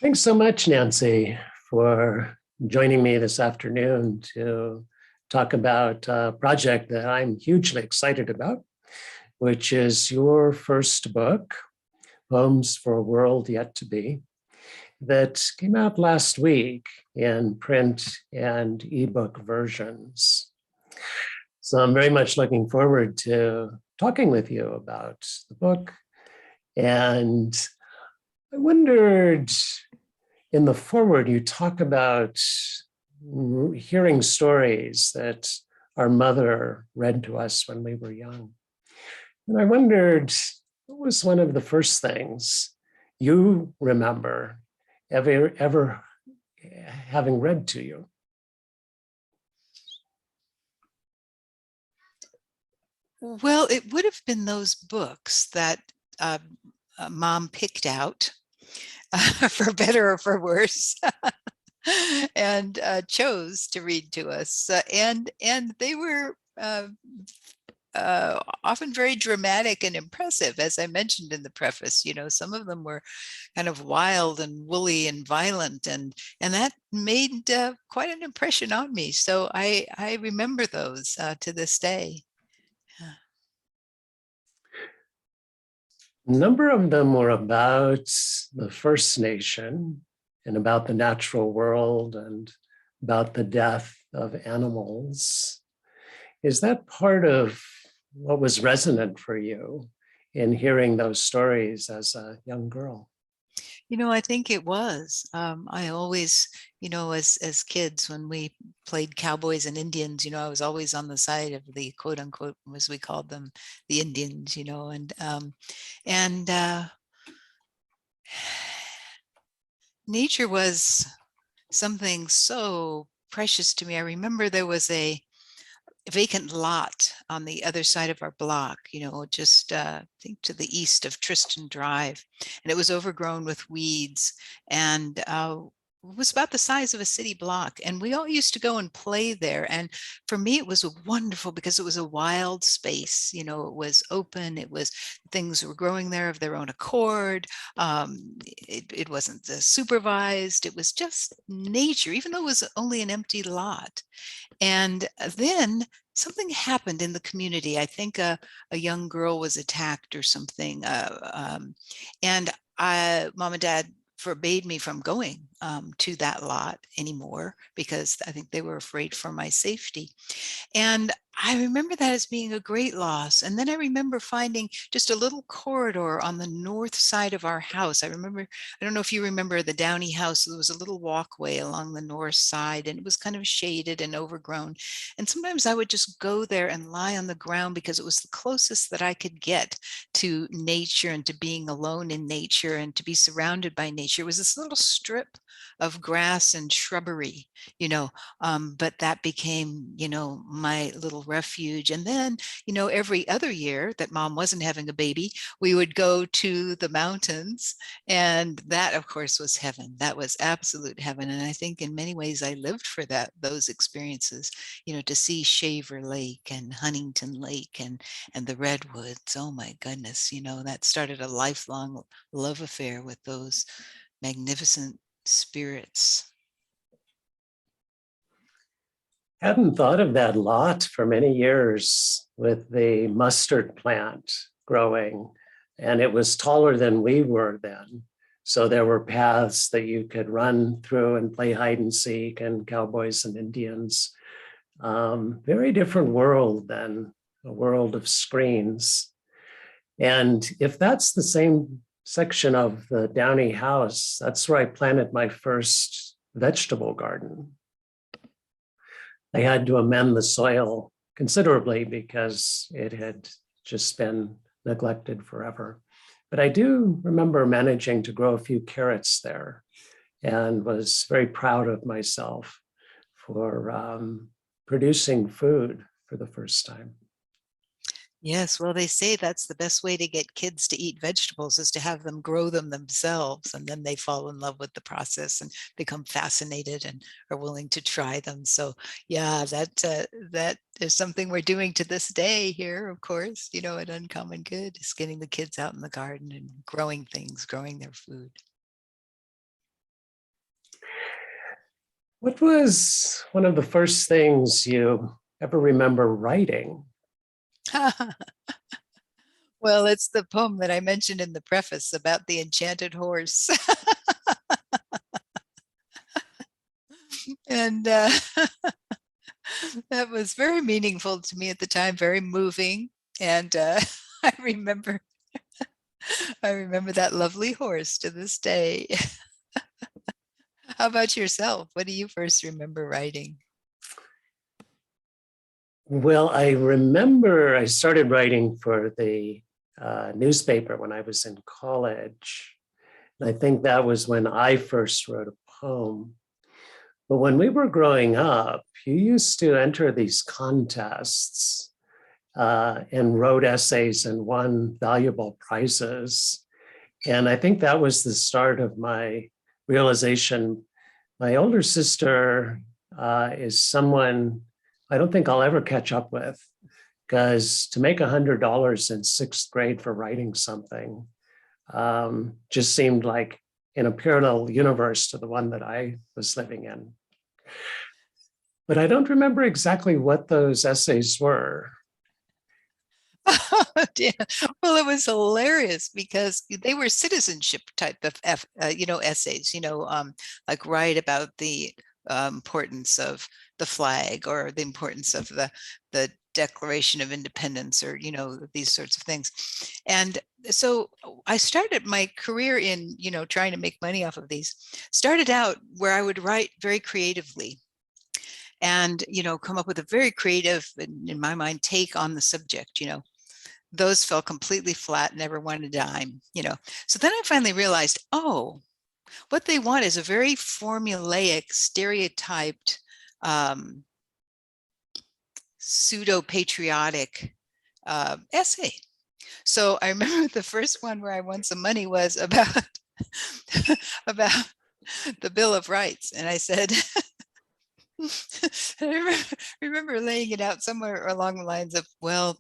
Thanks so much, Nancy, for joining me this afternoon to talk about a project that I'm hugely excited about, which is your first book, Poems for a World Yet to Be, that came out last week in print and ebook versions. So I'm very much looking forward to talking with you about the book. And I wondered, in the foreword, you talk about hearing stories that our mother read to us when we were young. And I wondered, what was one of the first things you remember ever having read to you? Well, it would have been those books that Mom picked out, for better or for worse, and chose to read to us. And they were often very dramatic and impressive, as I mentioned in the preface. You know, some of them were kind of wild and woolly and violent, and that made quite an impression on me. So I remember those to this day. A number of them were about the First Nation and about the natural world and about the death of animals. Is that part of what was resonant for you in hearing those stories as a young girl? You know, I think it was. I always, as kids, when we played cowboys and Indians, I was always on the side of the quote unquote, as we called them, the Indians, and nature was something so precious to me. I remember there was a vacant lot on the other side of our block, just I think to the east of Tristan Drive, and it was overgrown with weeds, and it was about the size of a city block, and we all used to go and play there. And for me, it was wonderful because it was a wild space. It was open. It was, things were growing there of their own accord. It wasn't supervised. It was just nature, even though it was only an empty lot. And then something happened in the community. I think a young girl was attacked or something. And Mom and Dad forbade me from going to that lot anymore because I think they were afraid for my safety. And I remember that as being a great loss. And then I remember finding just a little corridor on the north side of our house. I don't know if you remember the Downey house. There was a little walkway along the north side, and it was kind of shaded and overgrown. And sometimes I would just go there and lie on the ground because it was the closest that I could get to nature and to being alone in nature and to be surrounded by nature. It was this little strip of grass and shrubbery, but that became, my little refuge. And then, every other year that Mom wasn't having a baby, we would go to the mountains. And that, of course, was heaven. That was absolute heaven. And I think in many ways I lived for those experiences, to see Shaver Lake and Huntington Lake and the Redwoods. Oh my goodness, that started a lifelong love affair with those magnificent spirits. Hadn't thought of that lot for many years with the mustard plant growing, and it was taller than we were then. So there were paths that you could run through and play hide and seek and cowboys and Indians. Very different world than a world of screens. And if that's the same section of the Downey house, that's where I planted my first vegetable garden. I had to amend the soil considerably because it had just been neglected forever. But I do remember managing to grow a few carrots there and was very proud of myself for producing food for the first time. Yes, well, they say that's the best way to get kids to eat vegetables is to have them grow them themselves, and then they fall in love with the process and become fascinated and are willing to try them. So yeah, that is something we're doing to this day here, of course, at Uncommon Good, is getting the kids out in the garden and growing things, growing their food. What was one of the first things you ever remember writing? Well, it's the poem that I mentioned in the preface about the enchanted horse. And that was very meaningful to me at the time, very moving. And I remember I remember that lovely horse to this day. How about yourself? What do you first remember writing? Well, I remember I started writing for the newspaper when I was in college. And I think that was when I first wrote a poem. But when we were growing up, you used to enter these contests and wrote essays and won valuable prizes. And I think that was the start of my realization. My older sister is someone I don't think I'll ever catch up with, because to make $100 in sixth grade for writing something just seemed like in a parallel universe to the one that I was living in. But I don't remember exactly what those essays were. Yeah. Well, it was hilarious because they were citizenship type of essays, like write about the importance of the flag or the importance of the Declaration of Independence, or these sorts of things. And so I started my career in trying to make money off of these. Started out where I would write very creatively and come up with a very creative, in my mind, take on the subject. Those fell completely flat, never won a dime. So then I finally realized, oh, what they want is a very formulaic, stereotyped, pseudo-patriotic essay. So I remember the first one where I won some money was about about the Bill of Rights, and I said, I remember laying it out somewhere along the lines of, well,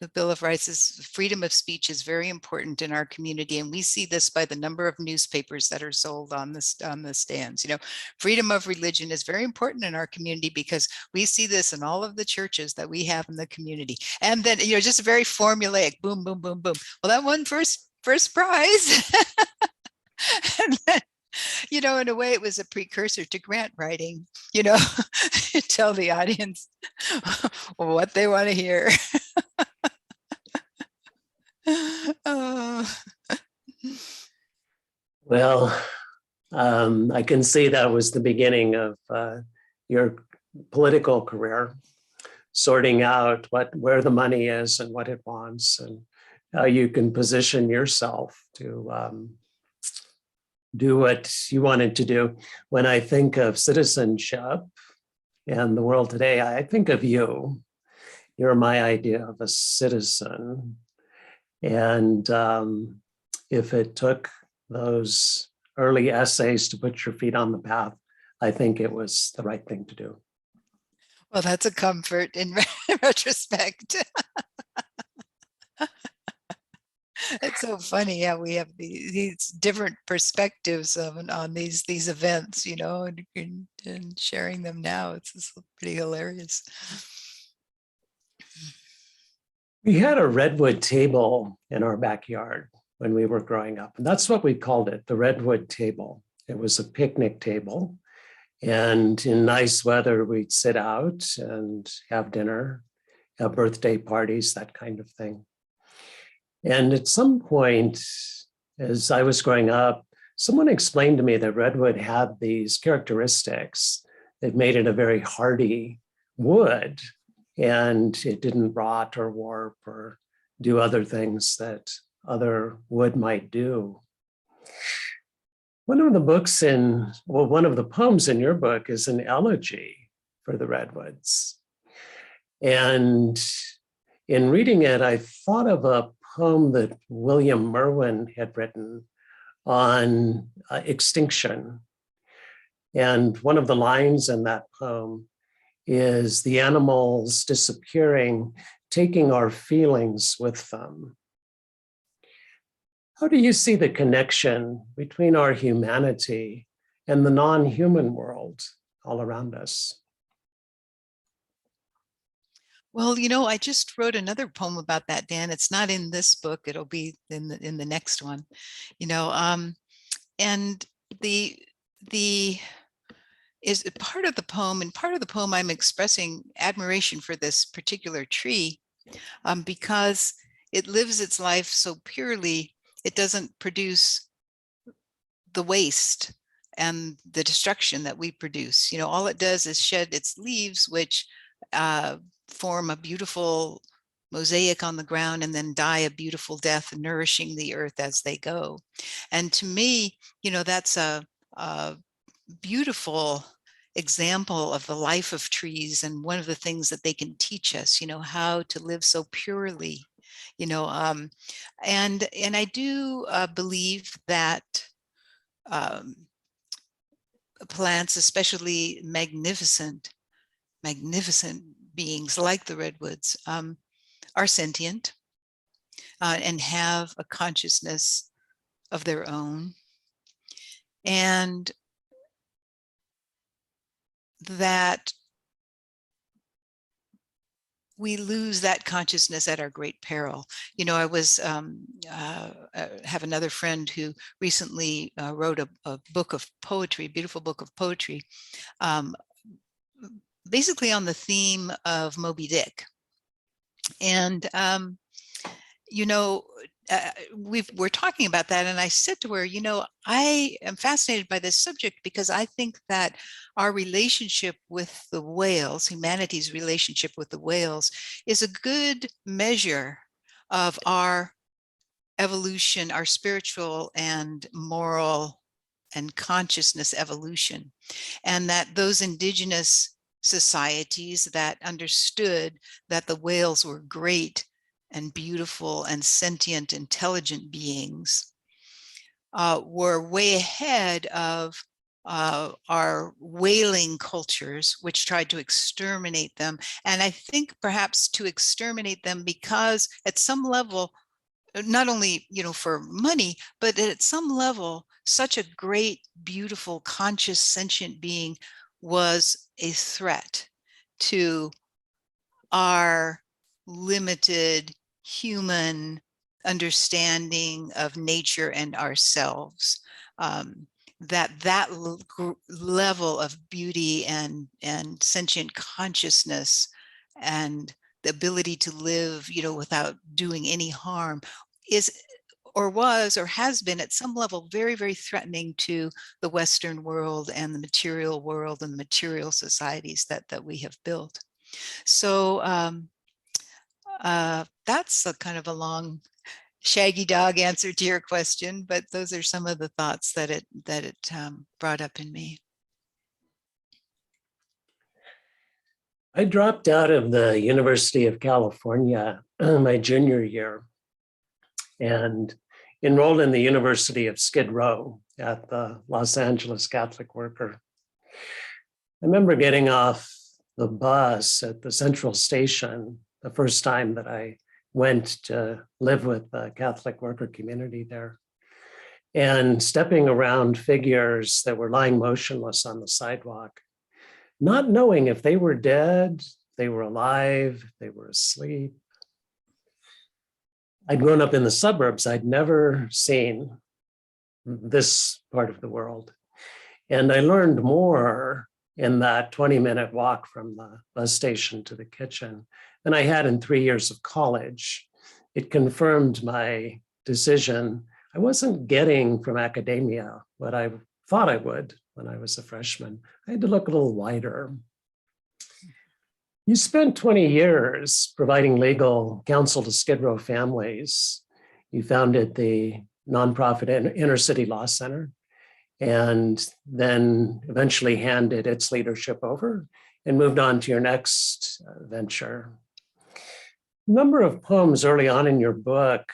the Bill of Rights is freedom of speech is very important in our community, and we see this by the number of newspapers that are sold on the stands. Freedom of religion is very important in our community because we see this in all of the churches that we have in the community. And then just a very formulaic, boom, boom, boom, boom. Well, that won first prize. And then, in a way, it was a precursor to grant writing. Tell the audience what they want to hear. Well, I can see that was the beginning of your political career, sorting out where the money is and what it wants, and how you can position yourself to do what you wanted to do. When I think of citizenship and the world today, I think of you. You're my idea of a citizen. And if it took those early essays to put your feet on the path, I think it was the right thing to do. Well, that's a comfort in retrospect. It's so funny how we have these different perspectives on these events, and sharing them now. It's pretty hilarious. We had a redwood table in our backyard when we were growing up, and that's what we called it, the redwood table. It was a picnic table, and in nice weather, we'd sit out and have dinner, have birthday parties, that kind of thing. And at some point, as I was growing up, someone explained to me that redwood had these characteristics that made it a very hardy wood, and it didn't rot or warp or do other things that other wood might do. One of the poems in your book is an elegy for the redwoods. And in reading it, I thought of a poem that William Merwin had written on extinction. And one of the lines in that poem is the animals disappearing, taking our feelings with them. How do you see the connection between our humanity and the non-human world all around us. Well, I just wrote another poem about that, Dan. It's not in this book. It'll be in the next one, and the is part of the poem, and part of the poem I'm expressing admiration for this particular tree, because it lives its life so purely. It doesn't produce the waste and the destruction that we produce. All it does is shed its leaves, which form a beautiful mosaic on the ground and then die a beautiful death, nourishing the earth as they go. And to me, that's a beautiful example of the life of trees, and one of the things that they can teach us, how to live so purely, and I do believe that plants, especially magnificent beings like the redwoods, are sentient and have a consciousness of their own, and that we lose that consciousness at our great peril. I was have another friend who recently wrote a book of poetry, beautiful book of poetry, basically on the theme of Moby Dick. And we're talking about that, and I said to her, I am fascinated by this subject because I think that our relationship with the whales, humanity's relationship with the whales, is a good measure of our evolution, our spiritual and moral and consciousness evolution, and that those indigenous societies that understood that the whales were great and beautiful and sentient, intelligent beings were way ahead of our whaling cultures, which tried to exterminate them. And I think perhaps to exterminate them because at some level, not only, for money, but at some level, such a great, beautiful, conscious, sentient being was a threat to our limited human understanding of nature and ourselves. That level of beauty and sentient consciousness and the ability to live, without doing any harm is or was or has been at some level very, very threatening to the Western world and the material world and the material societies that we have built. So that's a kind of a long, shaggy dog answer to your question, but those are some of the thoughts that it brought up in me. I dropped out of the University of California my junior year and enrolled in the University of Skid Row at the Los Angeles Catholic Worker. I remember getting off the bus at the Central Station the first time that I went to live with the Catholic worker community there, and stepping around figures that were lying motionless on the sidewalk, not knowing if they were dead, they were alive, they were asleep. I'd grown up in the suburbs. I'd never seen this part of the world. And I learned more in that 20-minute walk from the bus station to the kitchen than I had in 3 years of college. It confirmed my decision. I wasn't getting from academia what I thought I would when I was a freshman. I had to look a little wider. You spent 20 years providing legal counsel to Skid Row families. You founded the nonprofit Inner City Law Center, and then eventually handed its leadership over and moved on to your next venture. A number of poems early on in your book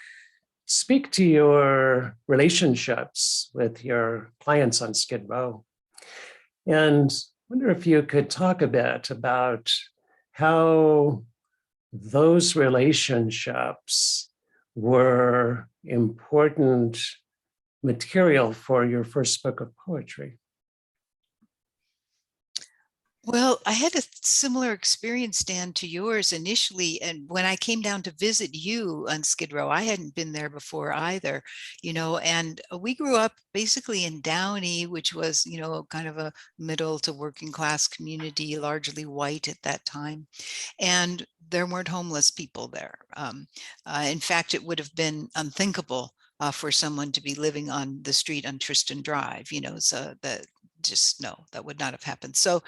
speak to your relationships with your clients on Skid Row. And I wonder if you could talk a bit about how those relationships were important material for your first book of poetry. Well, I had a similar experience, Dan, to yours initially. And when I came down to visit you on Skid Row, I hadn't been there before either, and we grew up basically in Downey, which was, kind of a middle to working class community, largely white at that time. And there weren't homeless people there. In fact, it would have been unthinkable for someone to be living on the street on Tristan Drive, so that just no, that would not have happened. So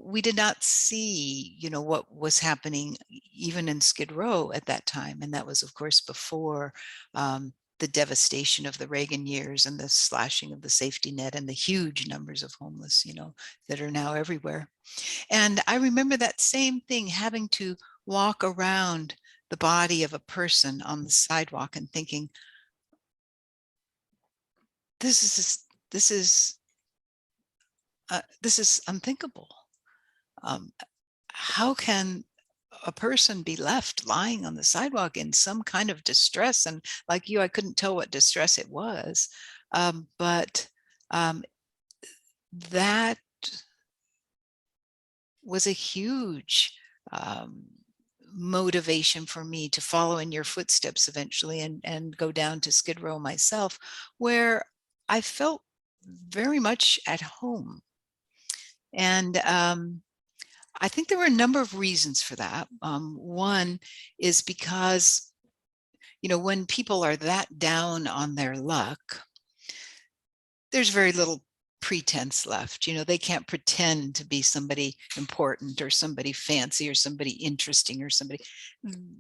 we did not see, what was happening even in Skid Row at that time. And that was, of course, before the devastation of the Reagan years and the slashing of the safety net and the huge numbers of homeless, that are now everywhere. And I remember that same thing, having to walk around the body of a person on the sidewalk and thinking, this is unthinkable. How can a person be left lying on the sidewalk in some kind of distress? And like you, I couldn't tell what distress it was, but that was a huge motivation for me to follow in your footsteps eventually and go down to Skid Row myself, where I felt very much at home. And I think there were a number of reasons for that. One is because, when people are that down on their luck, there's very little pretense left. They can't pretend to be somebody important or somebody fancy or somebody interesting or somebody.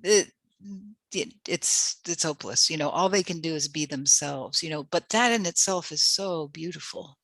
It's hopeless. All they can do is be themselves. But that in itself is so beautiful.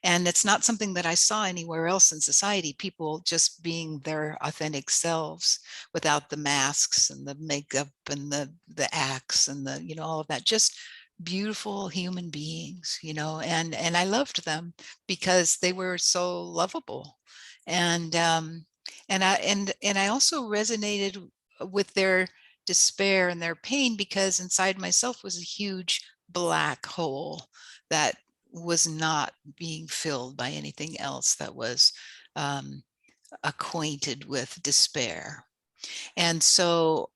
And it's not something that I saw anywhere else in society, people just being their authentic selves without the masks and the makeup and the acts and all of that, just beautiful human beings, and I loved them because they were so lovable. And I also resonated with their despair and their pain, because inside myself was a huge black hole that was not being filled by anything else that was acquainted with despair. And so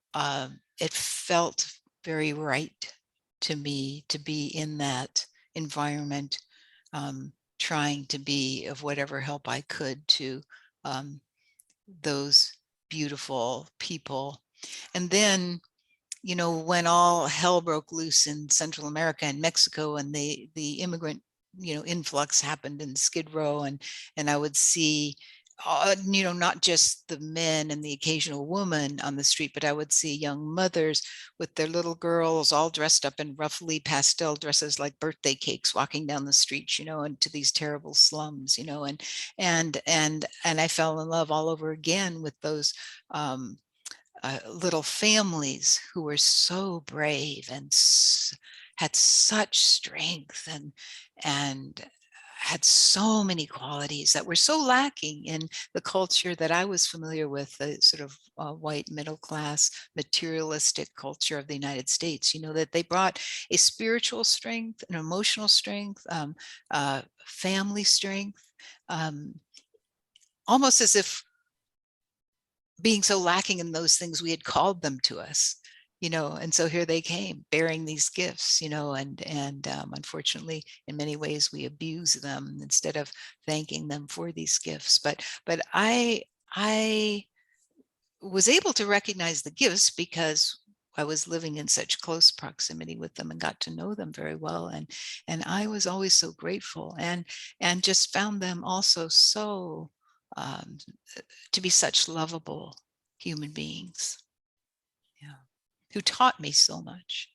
it felt very right to me to be in that environment, trying to be of whatever help I could to those beautiful people. And then, when all hell broke loose in Central America and Mexico, and the immigrant, influx happened in Skid Row, and I would see, not just the men and the occasional woman on the street, but I would see young mothers with their little girls all dressed up in roughly pastel dresses like birthday cakes, walking down the streets, into these terrible slums, and I fell in love all over again with those little families who were so brave and had such strength and had so many qualities that were so lacking in the culture that I was familiar with, the sort of white middle class materialistic culture of the United States. That they brought a spiritual strength, an emotional strength, family strength, almost as if being so lacking in those things, we had called them to us, and so here they came bearing these gifts, and unfortunately, in many ways, we abuse them instead of thanking them for these gifts. But I was able to recognize the gifts because I was living in such close proximity with them and got to know them very well, and I was always so grateful, and just found them also so to be such lovable human beings, who taught me so much.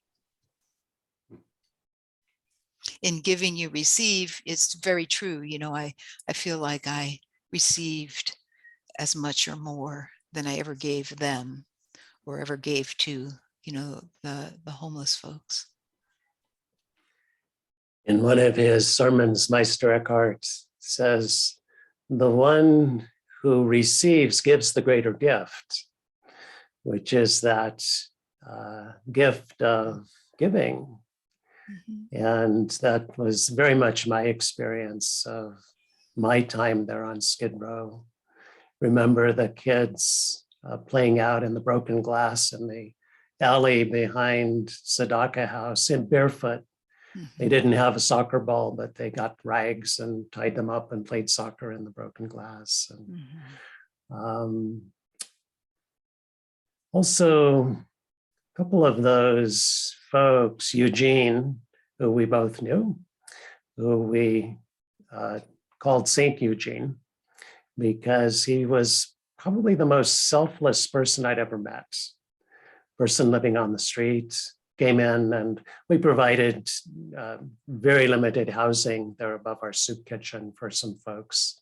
In giving, you receive is very true. I feel like I received as much or more than I ever gave them or ever gave to, the homeless folks. In one of his sermons, Meister Eckhart says, the one who receives gives the greater gift, which is that gift of giving. Mm-hmm. And that was very much my experience of my time there on Skid Row. remember the kids playing out in the broken glass in the alley behind Sadaka House in barefoot. They didn't have a soccer ball, but they got rags and tied them up and played soccer in the broken glass. And, also, a couple of those folks, Eugene, who we both knew, who we called Saint Eugene, because he was probably the most selfless person I'd ever met. Person living on the street, came in and we provided very limited housing there above our soup kitchen for some folks.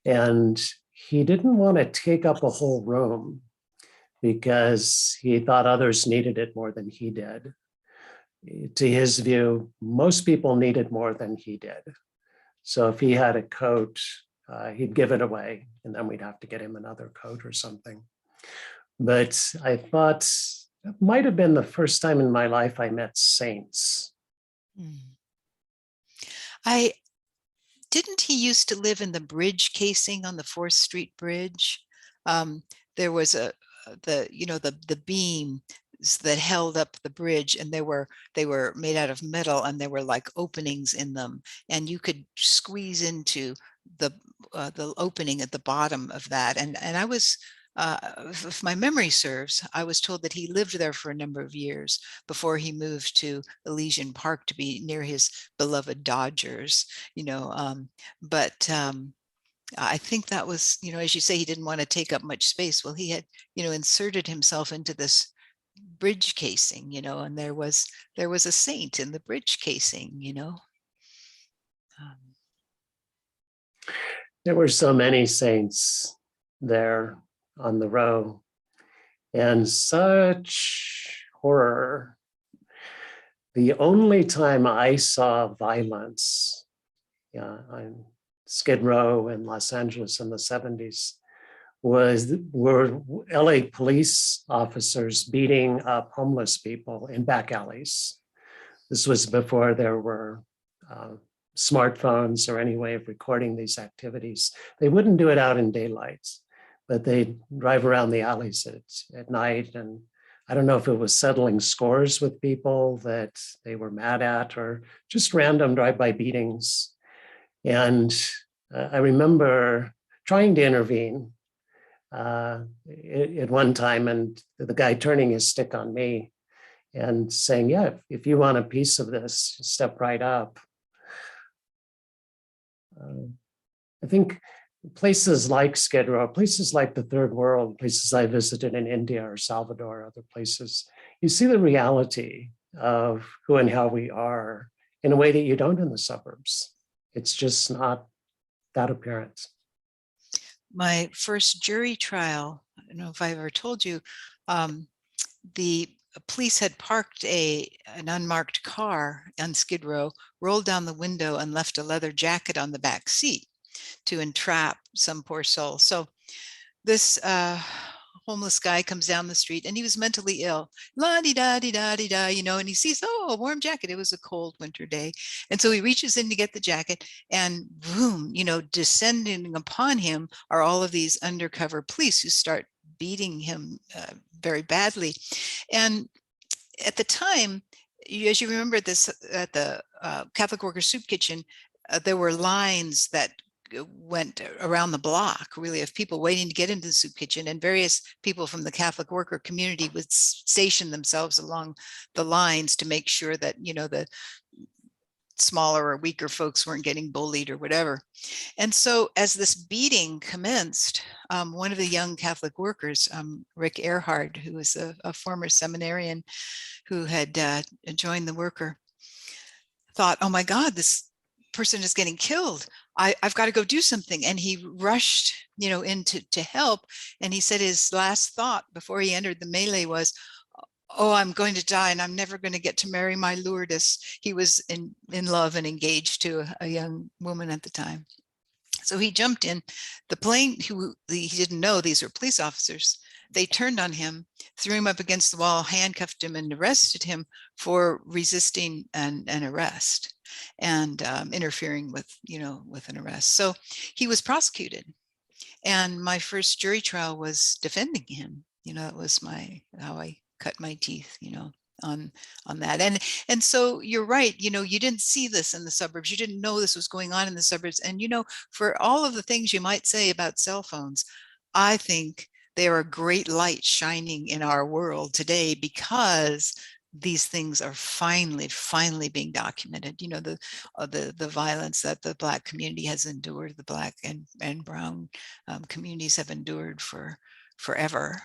And he didn't want to take up a whole room because he thought others needed it more than he did. To his view, most people needed more than he did. So if he had a coat, he'd give it away and then we'd have to get him another coat or something. But I thought it might have been the first time in my life I met saints. Didn't he used to live in the bridge casing on the 4th Street Bridge? There was the beam that held up the bridge, and they were made out of metal, and there were like openings in them, and you could squeeze into the opening at the bottom of that. And I was, if my memory serves, I was told that he lived there for a number of years before he moved to Elysian Park to be near his beloved Dodgers, but I think that was, as you say, he didn't want to take up much space. Well, he had, inserted himself into this bridge casing, and there was a saint in the bridge casing, There were so many saints there on the row, and such horror. The only time I saw violence, on Skid Row in Los Angeles in the 70s, were LA police officers beating up homeless people in back alleys. This was before there were smartphones or any way of recording these activities. They wouldn't do it out in daylight, but they'd drive around the alleys at night. And I don't know if it was settling scores with people that they were mad at or just random drive-by beatings. And I remember trying to intervene at one time, and the guy turning his stick on me and saying, yeah, if you want a piece of this, step right up. I think places like Skid Row, places like the Third World, places I visited in India or Salvador, other places, you see the reality of who and how we are in a way that you don't in the suburbs. It's just not that apparent. My first jury trial, I don't know if I ever told you, the police had parked an unmarked car on Skid Row, rolled down the window and left a leather jacket on the back seat to entrap some poor soul. So this homeless guy comes down the street, and he was mentally ill, la-di-da-di-da-di-da, and he sees, a warm jacket. It was a cold winter day. And so he reaches in to get the jacket, and boom, descending upon him are all of these undercover police who start beating him very badly. And at the time, as you remember this, at the Catholic Worker Soup Kitchen, there were lines that went around the block, really, of people waiting to get into the soup kitchen, and various people from the Catholic worker community would station themselves along the lines to make sure that, the smaller or weaker folks weren't getting bullied or whatever. And so as this beating commenced, one of the young Catholic workers, Rick Earhart, who was a former seminarian who had joined the worker, thought, oh my God, this person is getting killed. I've got to go do something. And he rushed, in to help. And he said his last thought before he entered the melee was, oh, I'm going to die and I'm never going to get to marry my Lourdes. He was in love and engaged to a young woman at the time. So he jumped in. The plane, he didn't know these were police officers. They turned on him, threw him up against the wall, handcuffed him, and arrested him for resisting an arrest and interfering with an arrest. So he was prosecuted. And my first jury trial was defending him. That was how I cut my teeth, on that. And so you're right, you didn't see this in the suburbs. You didn't know this was going on in the suburbs. And for all of the things you might say about cell phones, I think they are a great light shining in our world today, because these things are finally being documented. The violence that the Black community has endured, the Black and brown communities have endured forever,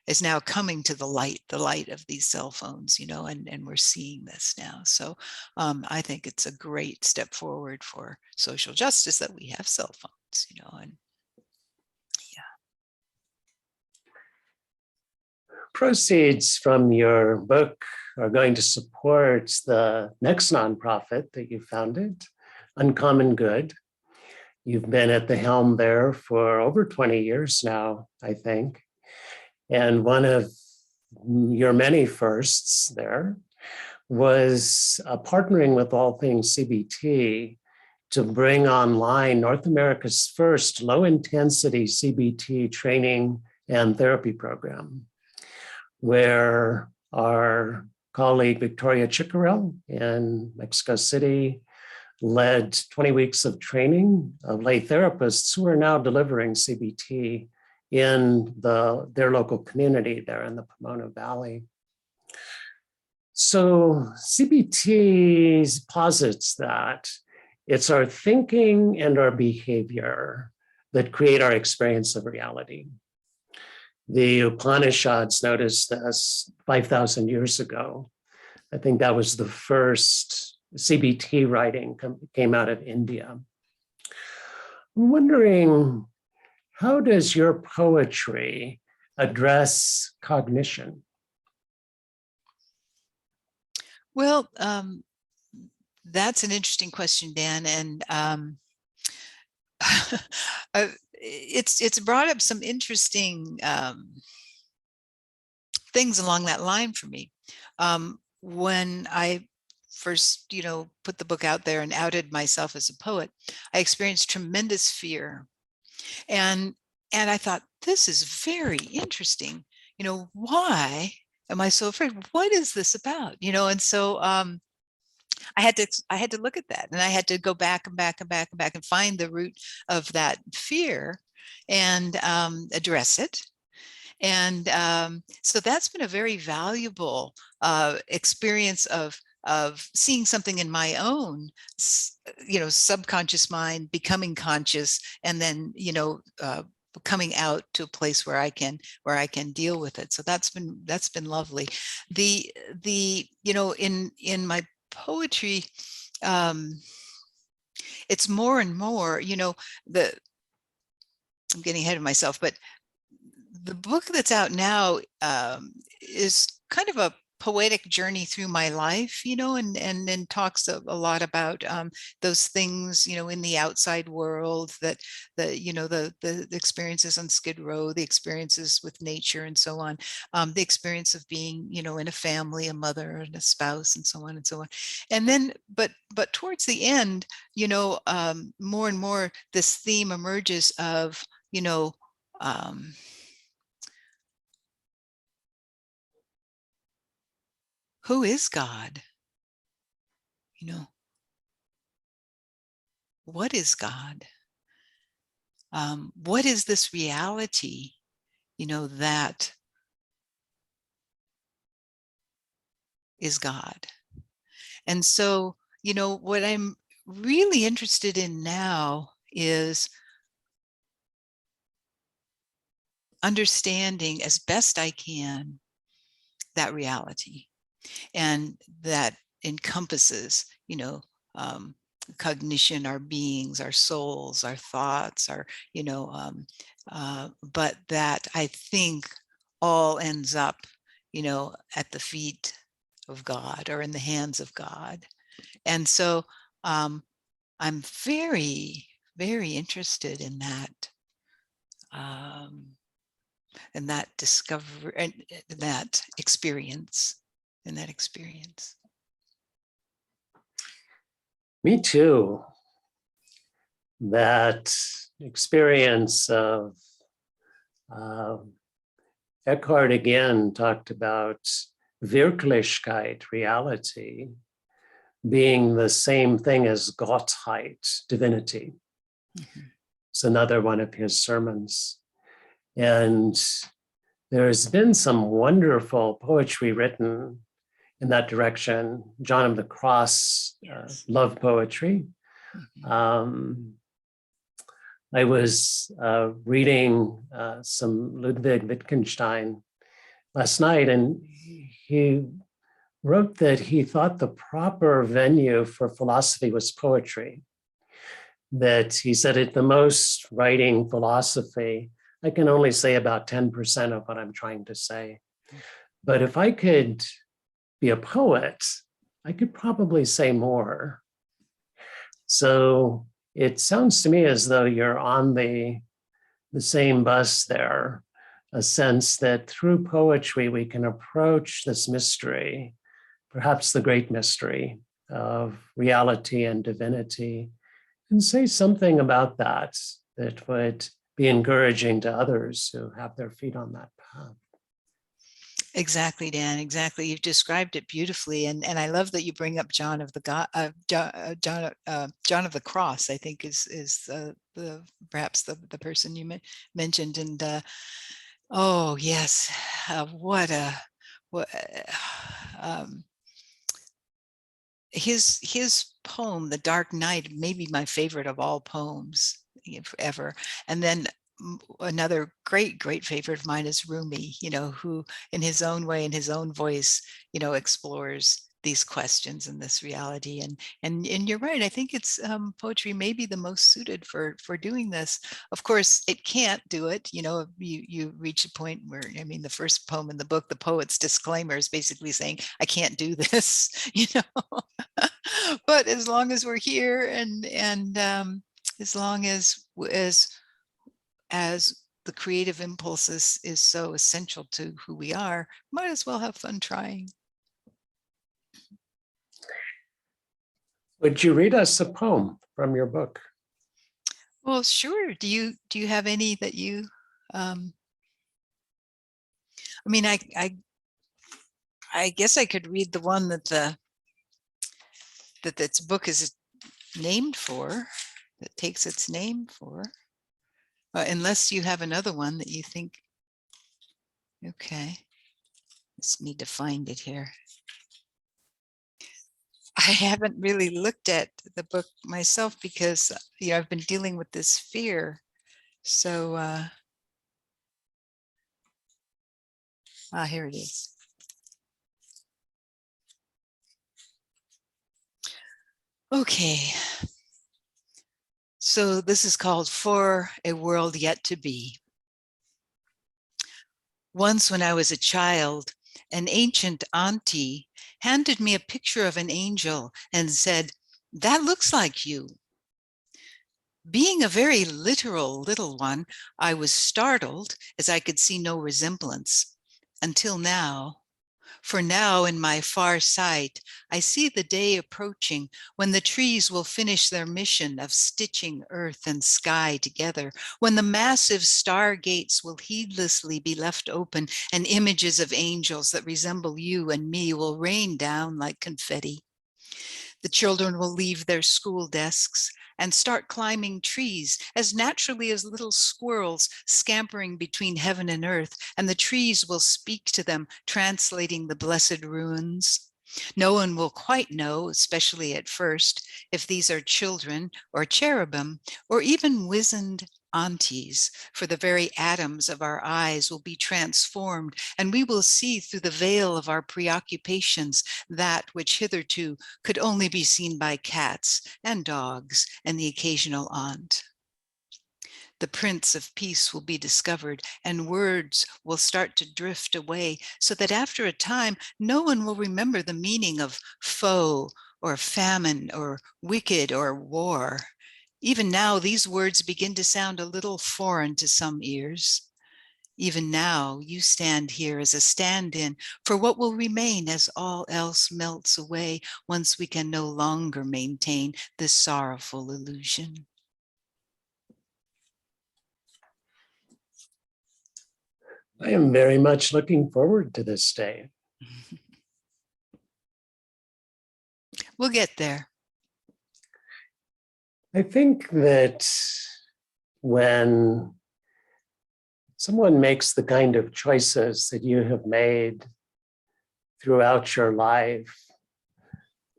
is now coming to the light of these cell phones, and we're seeing this now. So I think it's a great step forward for social justice that we have cell phones, and Proceeds from your book are going to support the next nonprofit that you founded, Uncommon Good. You've been at the helm there for over 20 years now, I think. And one of your many firsts there was partnering with All Things CBT to bring online North America's first low-intensity CBT training and therapy program, where our colleague Victoria Chicarel in Mexico City led 20 weeks of training of lay therapists who are now delivering CBT in their local community there in the Pomona Valley. So CBT posits that it's our thinking and our behavior that create our experience of reality. The Upanishads noticed this 5,000 years ago. I think that was the first CBT writing came out of India. I'm wondering, how does your poetry address cognition? Well, that's an interesting question, Dan. And it's brought up some interesting things along that line for me. When I first, put the book out there and outed myself as a poet, I experienced tremendous fear. And I thought, this is very interesting. Why am I so afraid? What is this about? And so I had to look at that, and I had to go back and find the root of that fear and address it. And so that's been a very valuable experience of seeing something in my own, subconscious mind becoming conscious, and then coming out to a place where I can deal with it. So that's been lovely. In my poetry, it's more and more, I'm getting ahead of myself, but the book that's out now is kind of a poetic journey through my life, and talks a lot about those things, in the outside world, that the experiences on Skid Row, the experiences with nature and so on, the experience of being, in a family, a mother and a spouse, and so on and so on. And then, but towards the end, more and more this theme emerges of, who is God? What is God? What is this reality, that is God? And so, what I'm really interested in now is understanding as best I can that reality. And that encompasses, cognition, our beings, our souls, our thoughts, but that I think all ends up, at the feet of God or in the hands of God. And so I'm very, very interested in that. And that discovery and that experience. Me too. That experience of uh, Eckhart again talked about Wirklichkeit, reality, being the same thing as Gottheit, divinity. Mhm. It's another one of his sermons. And there's been some wonderful poetry written in that direction. John of the Cross, Yes. love poetry. Mhm. I was reading some Ludwig Wittgenstein last night, and he wrote that he thought the proper venue for philosophy was poetry. That he said at the most, writing philosophy, I can only say about 10% of what I'm trying to say. But if I could be a poet, I could probably say more. So it sounds to me as though you're on the same bus there, a sense that through poetry we can approach this mystery, perhaps the great mystery of reality and divinity, and say something about that that would be encouraging to others who have their feet on that path. Exactly, Dan. Exactly. You've described it beautifully, and I love that you bring up John of the John of the Cross. I think is the perhaps the person you mentioned, and oh yes, what a what his poem, The Dark Night, may be my favorite of all poems ever. And then another great favorite of mine is Rumi, who in his own way, in his own voice, explores these questions and this reality. And you're right. I think it's poetry may be the most suited for doing this. Of course, it can't do it. You reach a point where, I mean, the first poem in the book, the poet's disclaimer is basically saying, I can't do this, but as long as we're here and as long as the creative impulse is so essential to who we are, might as well have fun trying. Would you read us a poem from your book? Well, sure. Do you have any that you I mean, I guess I could read the one that this book is named for, that takes its name for, unless you have another one that you think. Okay, just need to find it here. I haven't really looked at the book myself because I've been dealing with this fear. So here it is. Okay. So this is called For a World Yet to Be. Once when I was a child, an ancient auntie handed me a picture of an angel and said, "That looks like you." Being a very literal little one, I was startled as I could see no resemblance until now. For now, in my far sight, I see the day approaching when the trees will finish their mission of stitching earth and sky together, when the massive stargates will heedlessly be left open and images of angels that resemble you and me will rain down like confetti. The children will leave their school desks and start climbing trees as naturally as little squirrels scampering between heaven and earth, and the trees will speak to them, translating the blessed runes. No one will quite know, especially at first, if these are children or cherubim or even wizened aunties, for the very atoms of our eyes will be transformed, and we will see through the veil of our preoccupations that which hitherto could only be seen by cats and dogs and the occasional aunt. The Prince of Peace will be discovered, and words will start to drift away, so that after a time, no one will remember the meaning of foe or famine or wicked or war. Even now, these words begin to sound a little foreign to some ears. Even now, you stand here as a stand-in for what will remain as all else melts away once we can no longer maintain this sorrowful illusion. I am very much looking forward to this day. We'll get there. I think that when someone makes the kind of choices that you have made throughout your life,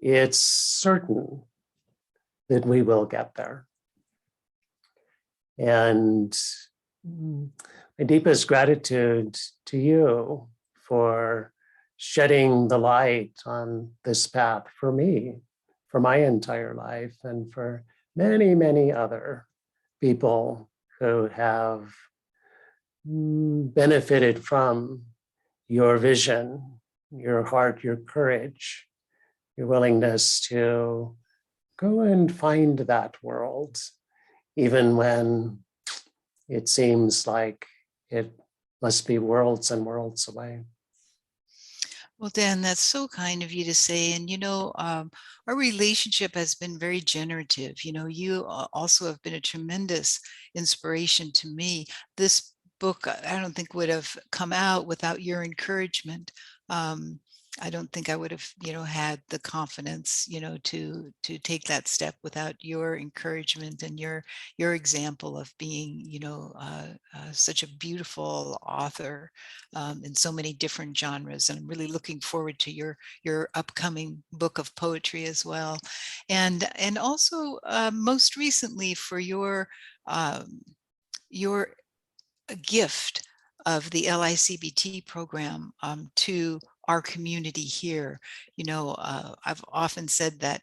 it's certain that we will get there. And my deepest gratitude to you for shedding the light on this path for me, for my entire life, and for many, many other people who have benefited from your vision, your heart, your courage, your willingness to go and find that world, even when it seems like it must be worlds and worlds away. Well, Dan, that's so kind of you to say. And, our relationship has been very generative. You also have been a tremendous inspiration to me. This book, I don't think would have come out without your encouragement. I don't think I would have, had the confidence, to take that step without your encouragement and your example of being, such a beautiful author in so many different genres. And I'm really looking forward to your upcoming book of poetry as well, and also most recently for your gift of the LICBT program to our community here. I've often said that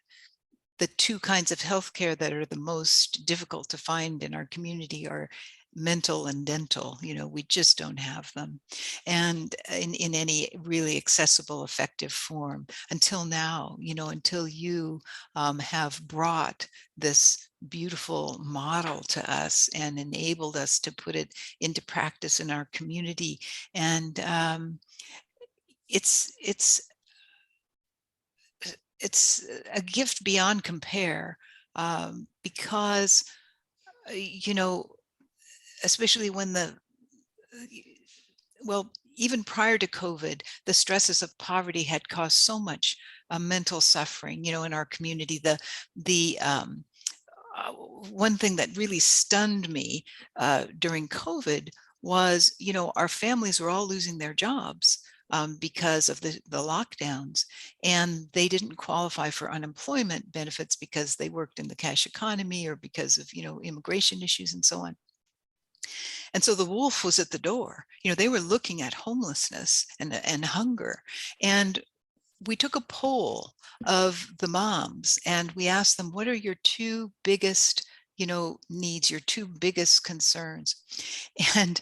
the two kinds of healthcare that are the most difficult to find in our community are mental and dental. We just don't have them, and in any really accessible, effective form until now. Until you have brought this beautiful model to us and enabled us to put it into practice in our community. And it's a gift beyond compare, because especially when even prior to COVID, the stresses of poverty had caused so much mental suffering, in our community. The one thing that really stunned me during COVID was, our families were all losing their jobs because of the lockdowns, and they didn't qualify for unemployment benefits because they worked in the cash economy or because of, immigration issues and so on. And so the wolf was at the door. They were looking at homelessness and hunger. And we took a poll of the moms and we asked them, what are your two biggest, needs, your two biggest concerns? And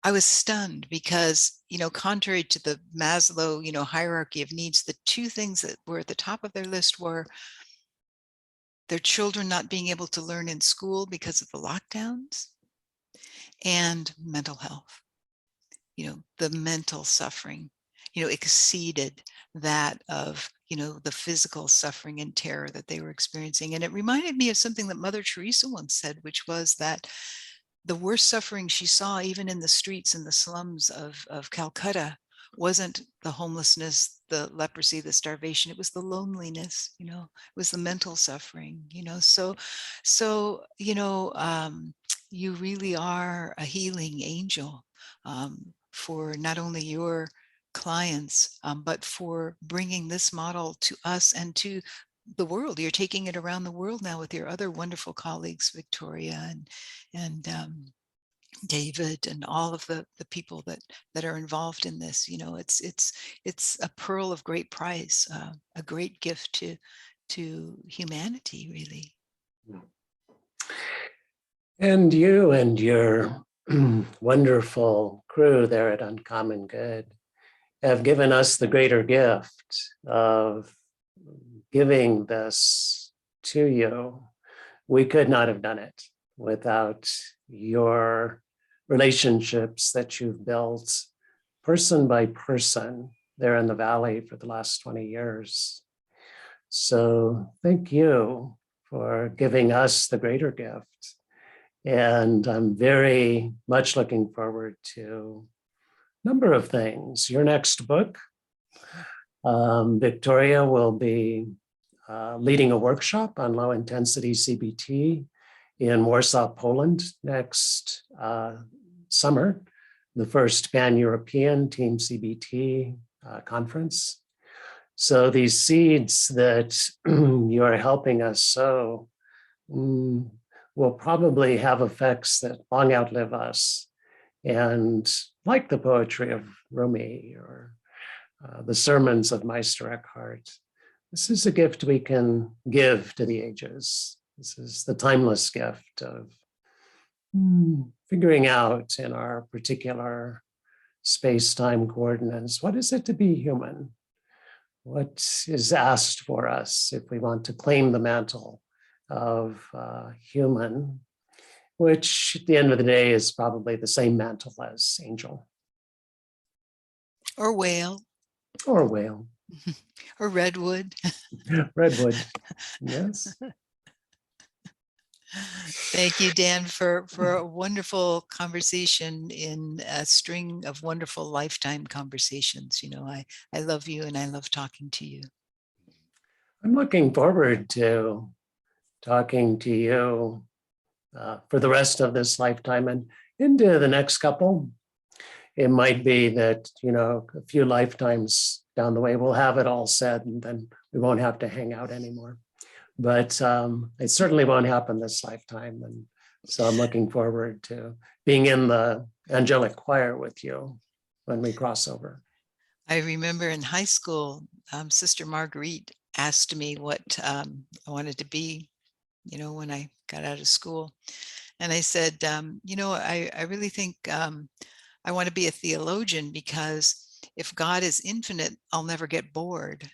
I was stunned because, contrary to the Maslow, hierarchy of needs, the two things that were at the top of their list were their children not being able to learn in school because of the lockdowns, and mental health. The mental suffering, exceeded that of, the physical suffering and terror that they were experiencing. And it reminded me of something that Mother Teresa once said, which was that the worst suffering she saw, even in the streets and the slums of Calcutta, wasn't the homelessness, the leprosy, the starvation. It was the loneliness, it was the mental suffering, so you really are a healing angel for not only your clients, but for bringing this model to us and to the world. You're taking it around the world now with your other wonderful colleagues, Victoria and David, and all of the people that are involved in this. It's a pearl of great price, a great gift to humanity, really. And you and your wonderful crew there at Uncommon Good have given us the greater gift of giving this to you. We could not have done it without your relationships that you've built person by person there in the Valley for the last 20 years. So thank you for giving us the greater gift. And I'm very much looking forward to number of things. Your next book, Victoria will be leading a workshop on low intensity CBT in Warsaw, Poland next summer, the first Pan-European Team CBT conference. So these seeds that you are helping us sow will probably have effects that long outlive us. And like the poetry of Rumi or the sermons of Meister Eckhart, this is a gift we can give to the ages. This is the timeless gift of figuring out in our particular space-time coordinates, what is it to be human? What is asked for us if we want to claim the mantle of human, which at the end of the day is probably the same mantle as angel. Or whale. Or whale. Or redwood. Redwood, yes. Thank you, Dan, for a wonderful conversation in a string of wonderful lifetime conversations. You know, I love you and I love talking to you. I'm looking forward to talking to you for the rest of this lifetime and into the next couple. It might be that, you know, a few lifetimes down the way, we'll have it all said and then we won't have to hang out anymore. But it certainly won't happen this lifetime. And so I'm looking forward to being in the angelic choir with you when we cross over. I remember in high school, Sister Marguerite asked me what I wanted to be, you know, when I got out of school. And I said, you know, I really think I want to be a theologian, because if God is infinite, I'll never get bored,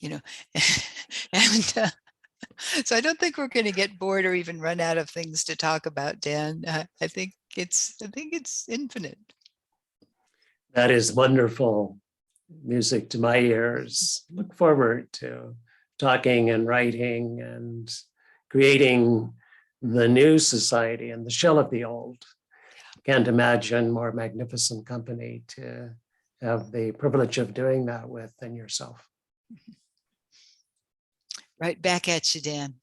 you know. And so I don't think we're going to get bored or even run out of things to talk about, Dan. I think it's infinite. That is wonderful music to my ears. Look forward to talking and writing and creating the new society and the shell of the old. Can't imagine more magnificent company to have the privilege of doing that with than yourself. Right back at you, Dan.